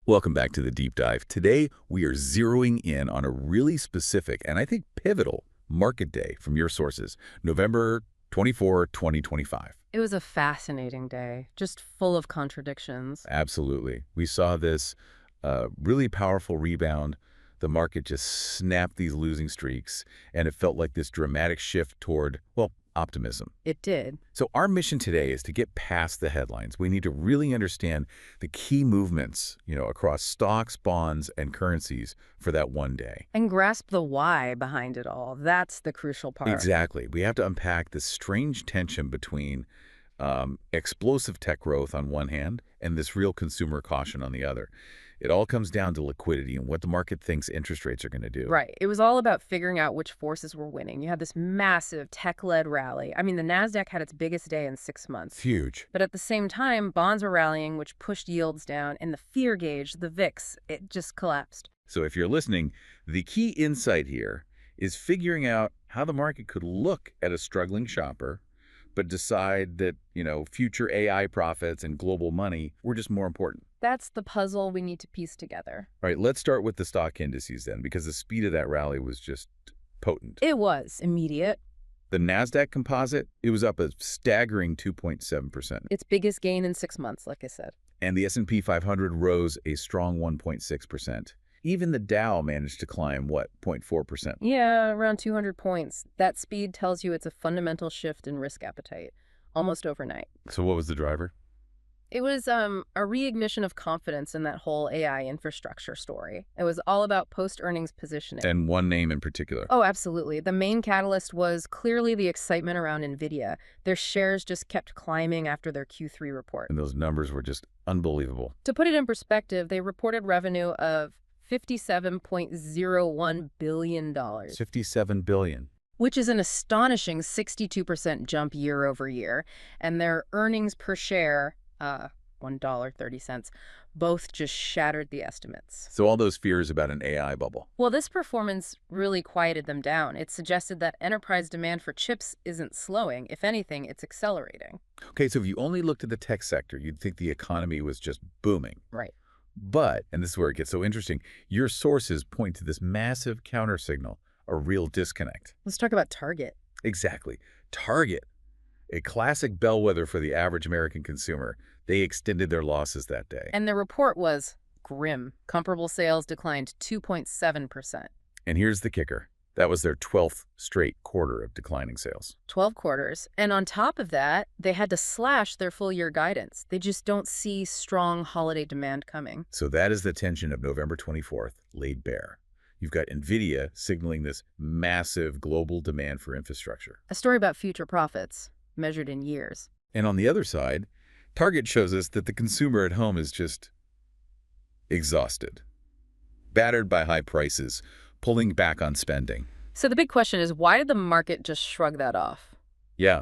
Welcome back to the deep dive. Today, we are zeroing in on a really specific and I think pivotal market day from your sources, November 24, 2025. It was a fascinating day, just full of contradictions. Absolutely. We saw this really powerful rebound. The market just snapped these losing streaks, and it felt like this dramatic shift toward, well, optimism. It did. So our mission today is to get past the headlines. We need to really understand the key movements, across stocks, bonds, and currencies for that one day. And grasp the why behind it all. That's the crucial part. Exactly. We have to unpack this strange tension between explosive tech growth on one hand and this real consumer caution on the other. It all comes down to liquidity and what the market thinks interest rates are going to do. Right. It was all about figuring out which forces were winning. You had this massive tech-led rally. I mean, the NASDAQ had its biggest day in 6 months. It's huge. But at the same time, bonds were rallying, which pushed yields down, and the fear gauge, the VIX, it just collapsed. So if you're listening, the key insight here is figuring out how the market could look at a struggling shopper but decide that, future AI profits and global money were just more important. That's the puzzle we need to piece together. All right, let's start with the stock indices then, because the speed of that rally was just potent. It was immediate. The NASDAQ composite, it was up a staggering 2.7%. Its biggest gain in 6 months, like I said. And the S&P 500 rose a strong 1.6%. Even the Dow managed to climb, 0.4%? Yeah, around 200 points. That speed tells you it's a fundamental shift in risk appetite, almost overnight. So what was the driver? It was a reignition of confidence in that whole AI infrastructure story. It was all about post-earnings positioning. And one name in particular? Oh, absolutely. The main catalyst was clearly the excitement around NVIDIA. Their shares just kept climbing after their Q3 report. And those numbers were just unbelievable. To put it in perspective, they reported revenue of $57.01 billion. $57 billion. Which is an astonishing 62% jump year over year. And their earnings per share, $1.30, both just shattered the estimates. So all those fears about an AI bubble. Well, this performance really quieted them down. It suggested that enterprise demand for chips isn't slowing. If anything, it's accelerating. Okay, so if you only looked at the tech sector, you'd think the economy was just booming. Right. But, and this is where it gets so interesting, your sources point to this massive countersignal, a real disconnect. Let's talk about Target. Exactly. Target, a classic bellwether for the average American consumer. They extended their losses that day. And the report was grim. Comparable sales declined 2.7%. And here's the kicker. That was their 12th straight quarter of declining sales. 12 quarters. And on top of that, they had to slash their full-year guidance. They just don't see strong holiday demand coming. So that is the tension of November 24th laid bare. You've got NVIDIA signaling this massive global demand for infrastructure. A story about future profits, measured in years. And on the other side, Target shows us that the consumer at home is just exhausted, battered by high prices, pulling back on spending. So the big question is, why did the market just shrug that off? Yeah.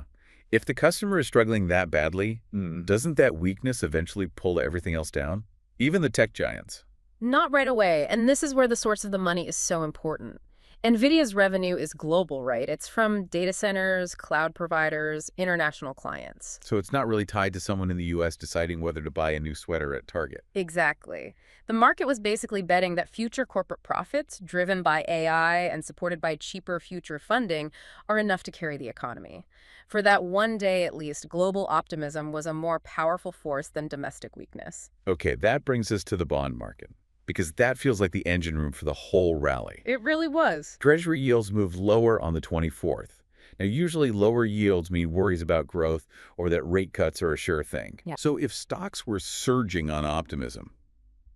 If the customer is struggling that badly, doesn't that weakness eventually pull everything else down? Even the tech giants. Not right away, and this is where the source of the money is so important. NVIDIA's revenue is global, right? It's from data centers, cloud providers, international clients. So it's not really tied to someone in the U.S. deciding whether to buy a new sweater at Target. Exactly. The market was basically betting that future corporate profits, driven by AI and supported by cheaper future funding, are enough to carry the economy. For that one day at least, global optimism was a more powerful force than domestic weakness. Okay, that brings us to the bond market, because that feels like the engine room for the whole rally. It really was. Treasury yields moved lower on the 24th. Now, usually lower yields mean worries about growth or that rate cuts are a sure thing. Yeah. So if stocks were surging on optimism,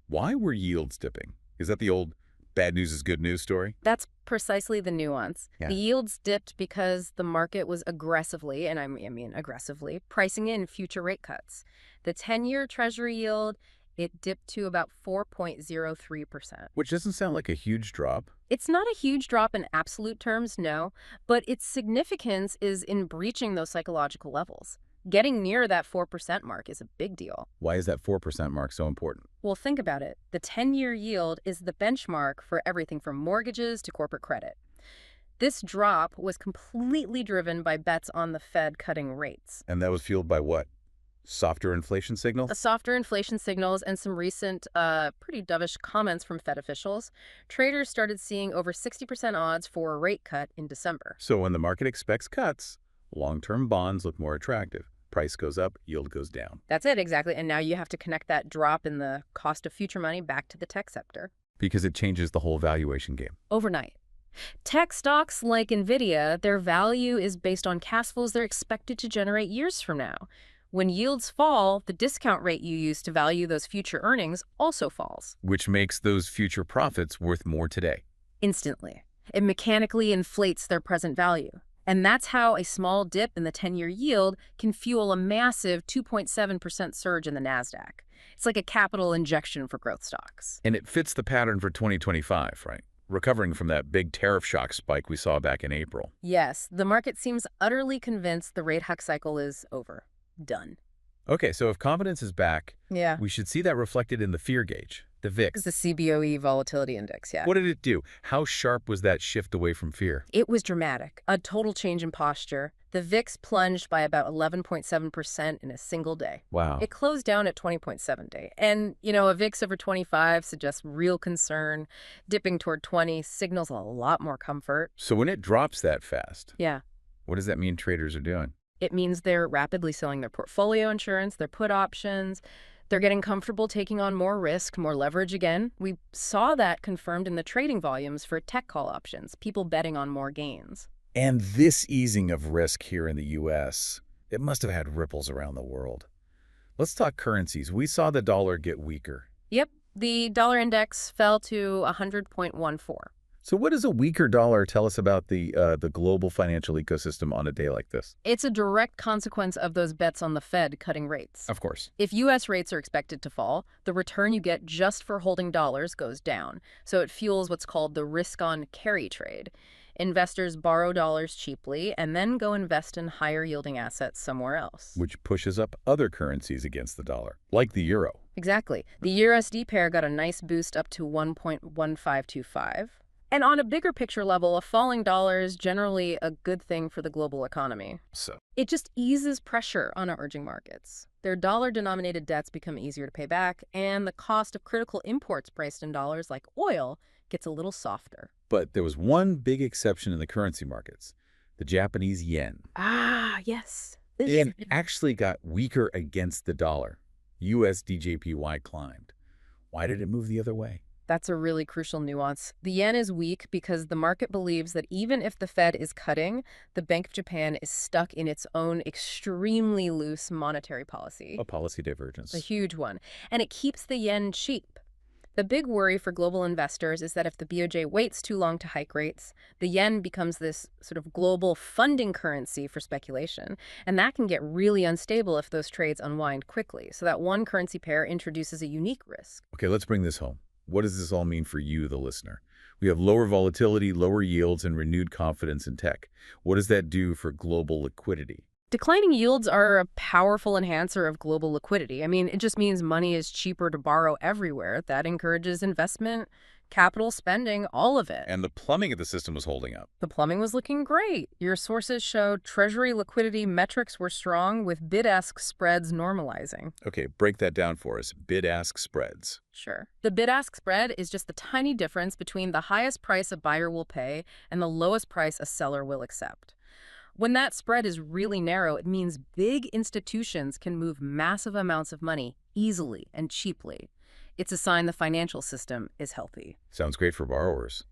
why were yields dipping? Is that the old bad news is good news story? That's precisely the nuance. Yeah. The yields dipped because the market was aggressively, and I mean aggressively, pricing in future rate cuts. The 10-year Treasury yield, it dipped to about 4.03%. Which doesn't sound like a huge drop. It's not a huge drop in absolute terms, no, but its significance is in breaching those psychological levels. Getting near that 4% mark is a big deal. Why is that 4% mark so important? Well, think about it. The 10-year yield is the benchmark for everything from mortgages to corporate credit. This drop was completely driven by bets on the Fed cutting rates. And that was fueled by what? Softer inflation signal? A softer inflation signals and some recent, pretty dovish comments from Fed officials, traders started seeing over 60% odds for a rate cut in December. So when the market expects cuts, long-term bonds look more attractive. Price goes up, yield goes down. That's it, exactly. And now you have to connect that drop in the cost of future money back to the tech sector. Because it changes the whole valuation game. Overnight. Tech stocks like NVIDIA, their value is based on cash flows they're expected to generate years from now. When yields fall, the discount rate you use to value those future earnings also falls. Which makes those future profits worth more today. Instantly. It mechanically inflates their present value. And that's how a small dip in the 10-year yield can fuel a massive 2.7% surge in the NASDAQ. It's like a capital injection for growth stocks. And it fits the pattern for 2025, right? Recovering from that big tariff shock spike we saw back in April. Yes, the market seems utterly convinced the rate hike cycle is over. Done. Okay, so if confidence is back, Yeah. we should see that reflected in the fear gauge, the VIX. It's the CBOE volatility index, yeah. What did it do? How sharp was that shift away from fear? It was dramatic. A total change in posture. The VIX plunged by about 11.7% in a single day. Wow. It closed down at 20.7 day. And, a VIX over 25 suggests real concern. Dipping toward 20 signals a lot more comfort. So when it drops that fast, Yeah. what does that mean traders are doing? It means they're rapidly selling their portfolio insurance, their put options. They're getting comfortable taking on more risk, more leverage again. We saw that confirmed in the trading volumes for tech call options, people betting on more gains. And this easing of risk here in the U.S., it must have had ripples around the world. Let's talk currencies. We saw the dollar get weaker. Yep, the dollar index fell to 100.14. So what does a weaker dollar tell us about the global financial ecosystem on a day like this? It's a direct consequence of those bets on the Fed cutting rates. Of course. If U.S. rates are expected to fall, the return you get just for holding dollars goes down. So it fuels what's called the risk-on carry trade. Investors borrow dollars cheaply and then go invest in higher-yielding assets somewhere else. Which pushes up other currencies against the dollar, like the euro. Exactly. The USD pair got a nice boost up to 1.1525. And on a bigger picture level, a falling dollar is generally a good thing for the global economy. So It just eases pressure on emerging markets. Their dollar-denominated debts become easier to pay back, and the cost of critical imports priced in dollars like oil gets a little softer. But there was one big exception in the currency markets, the Japanese yen. Ah, yes. It actually got weaker against the dollar. USDJPY climbed. Why did it move the other way? That's a really crucial nuance. The yen is weak because the market believes that even if the Fed is cutting, the Bank of Japan is stuck in its own extremely loose monetary policy. A policy divergence. A huge one. And it keeps the yen cheap. The big worry for global investors is that if the BOJ waits too long to hike rates, the yen becomes this sort of global funding currency for speculation. And that can get really unstable if those trades unwind quickly. So that one currency pair introduces a unique risk. Okay, let's bring this home. What does this all mean for you, the listener? We have lower volatility, lower yields, and renewed confidence in tech. What does that do for global liquidity? Declining yields are a powerful enhancer of global liquidity. I mean, it just means money is cheaper to borrow everywhere. That encourages investment, capital spending, all of it. And the plumbing of the system was holding up. The plumbing was looking great. Your sources showed Treasury liquidity metrics were strong with bid-ask spreads normalizing. Okay, break that down for us. Bid-ask spreads. Sure. The bid-ask spread is just the tiny difference between the highest price a buyer will pay and the lowest price a seller will accept. When that spread is really narrow, it means big institutions can move massive amounts of money easily and cheaply. It's a sign the financial system is healthy. Sounds great for borrowers.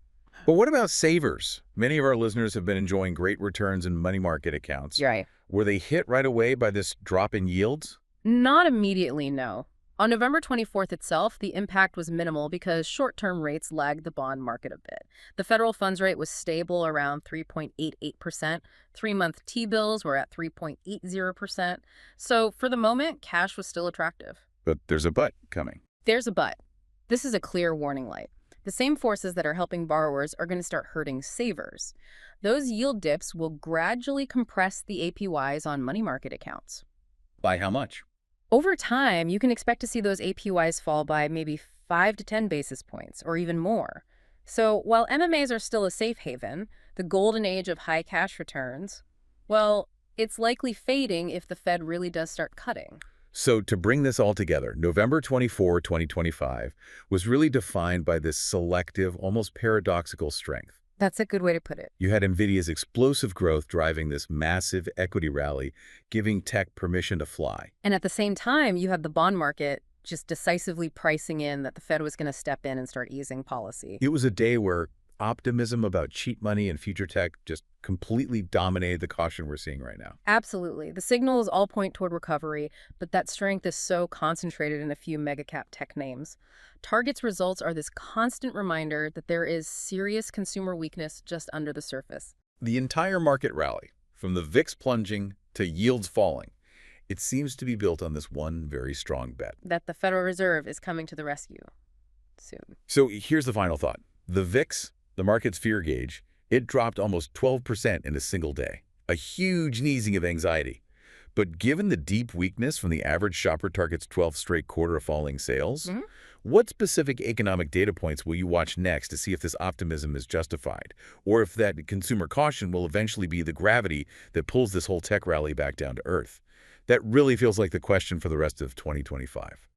But what about savers? Many of our listeners have been enjoying great returns in money market accounts. Right. Were they hit right away by this drop in yields? Not immediately, no. On November 24th itself, the impact was minimal because short-term rates lagged the bond market a bit. The federal funds rate was stable around 3.88%. Three-month T-bills were at 3.80%. So for the moment, cash was still attractive. But there's a but coming. There's a but. This is a clear warning light. The same forces that are helping borrowers are going to start hurting savers. Those yield dips will gradually compress the APYs on money market accounts. By how much? Over time, you can expect to see those APYs fall by maybe 5 to 10 basis points, or even more. So while MMAs are still a safe haven, the golden age of high cash returns, well, it's likely fading if the Fed really does start cutting. So to bring this all together, November 24, 2025 was really defined by this selective, almost paradoxical strength. That's a good way to put it. You had NVIDIA's explosive growth driving this massive equity rally, giving tech permission to fly. And at the same time, you had the bond market just decisively pricing in that the Fed was going to step in and start easing policy. It was a day where optimism about cheap money and future tech just completely dominated the caution we're seeing right now. Absolutely. The signals all point toward recovery, but that strength is so concentrated in a few mega-cap tech names. Target's results are this constant reminder that there is serious consumer weakness just under the surface. The entire market rally, from the VIX plunging to yields falling, it seems to be built on this one very strong bet. That the Federal Reserve is coming to the rescue soon. So here's the final thought. The VIX, the market's fear gauge, it dropped almost 12% in a single day. A huge sneezing of anxiety. But given the deep weakness from the average shopper target's 12th straight quarter of falling sales, what specific economic data points will you watch next to see if this optimism is justified? Or if that consumer caution will eventually be the gravity that pulls this whole tech rally back down to earth? That really feels like the question for the rest of 2025.